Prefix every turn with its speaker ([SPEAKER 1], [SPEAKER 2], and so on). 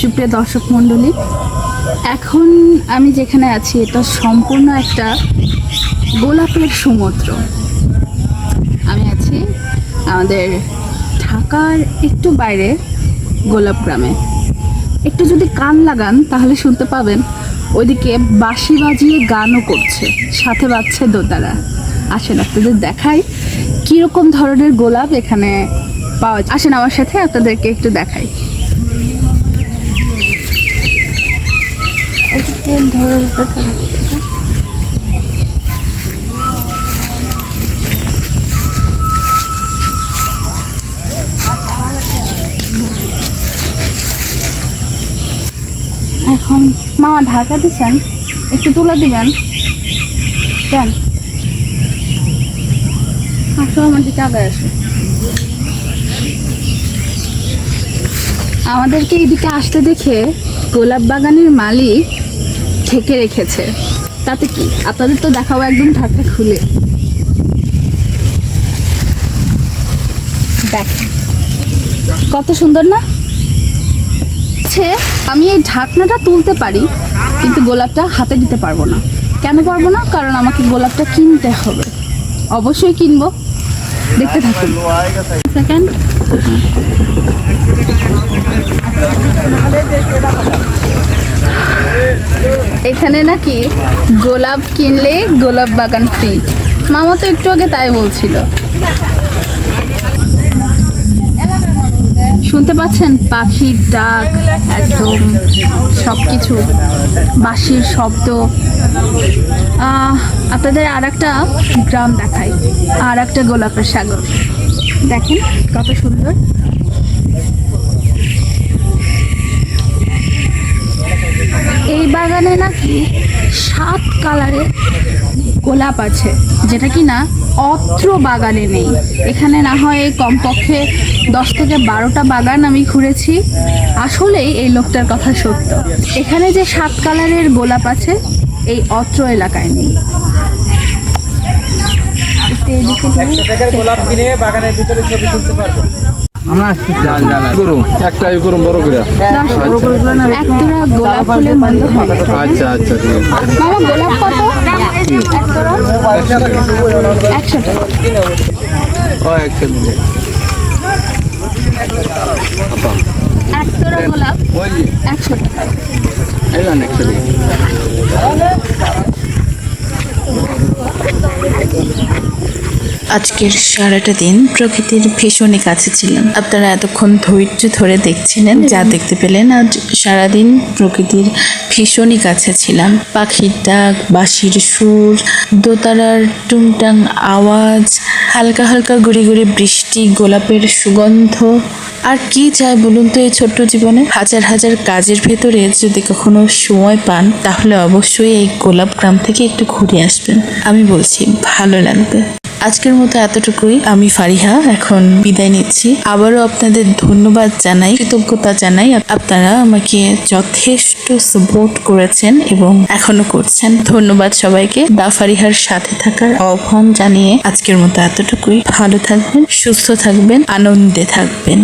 [SPEAKER 1] সুপ্রিয় দর্শক মণ্ডলী, এখন আমি যেখানে আছি এটা সম্পূর্ণ একটা গোলাপের সমুদ্র। আমি আছি আমাদের ঢাকার একটু বাইরে গোলাপ গ্রামে। একটু যদি কান লাগান তাহলে শুনতে পাবেন ওইদিকে বাঁশি বাজিয়ে গানও করছে, সাথে বাজছে দোতারা। আসেন আপনাদের দেখাই কীরকম ধরনের গোলাপ এখানে পাওয়া যায়। আসেন আমার সাথে, আপনাদেরকে একটু দেখাই। এখন মামা ঢাকা দিচ্ছেন, একটু তুলে দিবেন কেন? আসো আমার দিকে আগে আসো। আমাদেরকে এইদিকে আসতে দেখে গোলাপ বাগানের মালিক ঢেকে রেখেছে। তাতে কি, আপনাদের তো দেখাবো একদম ঢাকা খুলে। দেখ কত সুন্দর না? আমি এই ঢাকনাটা তুলতে পারি কিন্তু গোলাপটা হাতে দিতে পারবো না। কেন পারবো না? কারণ আমাকে গোলাপটা কিনতে হবে। অবশ্যই কিনবো, দেখতে থাকুন। সেকেন্ড, এখানে নাকি গোলাপ কিনলে গোলাপ বাগান ফ্রি। মামা তো একটু আগে তাই বলছিল। শুনতে পাচ্ছেন পাখির ডাক, একদম সবকিছু, বাঁশির শব্দ। আপনাদের আর একটা গ্রাম দেখাই, আর একটা গোলাপের সাগর। দেখেন কত সুন্দর। এই বাগানে নাকি 7 কালারের গোলাপ আছে, যেটা কি না অত্র বাগানে নেই। এখানে না হয় কমপক্ষে 10 থেকে 12টা বাগান আমি ঘুরেছি। আসলেই এই লোকটার কথা সত্য। এখানে যে 7 কালারের গোলাপ আছে এই অত্র এলাকায় নেই।
[SPEAKER 2] গোলাপ কিনে বাগানের ভিতরে ছবি তুলতে পারবো।
[SPEAKER 1] গোলাপ ফুলের মন্দ হবে।
[SPEAKER 2] আচ্ছা আচ্ছা,
[SPEAKER 1] মামা গোলাপ কত? 100 টাকা। একতরা গোলাপ 100 টাকা।
[SPEAKER 3] আজকের সারাটা দিন প্রকৃতির ভীষণই কাছে ছিলাম। আপনারা এতক্ষণ ধৈর্য ধরে দেখছিলেন, যা দেখতে পেলেন। আজ সারাদিন প্রকৃতির ভীষণই কাছে ছিলাম। পাখির ডাক, বাঁশির সুর, দোতারার টুংটাং আওয়াজ, হালকা হালকা গুড়ি গুড়ি বৃষ্টি, গোলাপের সুগন্ধ। আর কি চাই বলুন তো এই ছোট্ট জীবনে? হাজার হাজার কাজের ভেতরে যদি কখনো সময় পান তাহলে অবশ্যই এই গোলাপ গ্রাম থেকে একটু ঘুরে আসবেন। আমি বলছি ভালো লাগবে। আজকের মতো এতটুকুই। আমি ফারিহা এখন বিদায় নিচ্ছি। আবারও আপনাদের ধন্যবাদ জানাই, কৃতজ্ঞতা জানাই। আপনারা আমাকে যথেষ্ট সাপোর্ট করেছেন এবং এখনো করছেন। ধন্যবাদ সবাইকে। দা ফারিহার সাথে থাকার আহ্বান জানিয়ে আজকের মতো এতটুকুই। ভালো থাকবেন, সুস্থ থাকবেন, আনন্দে থাকবেন।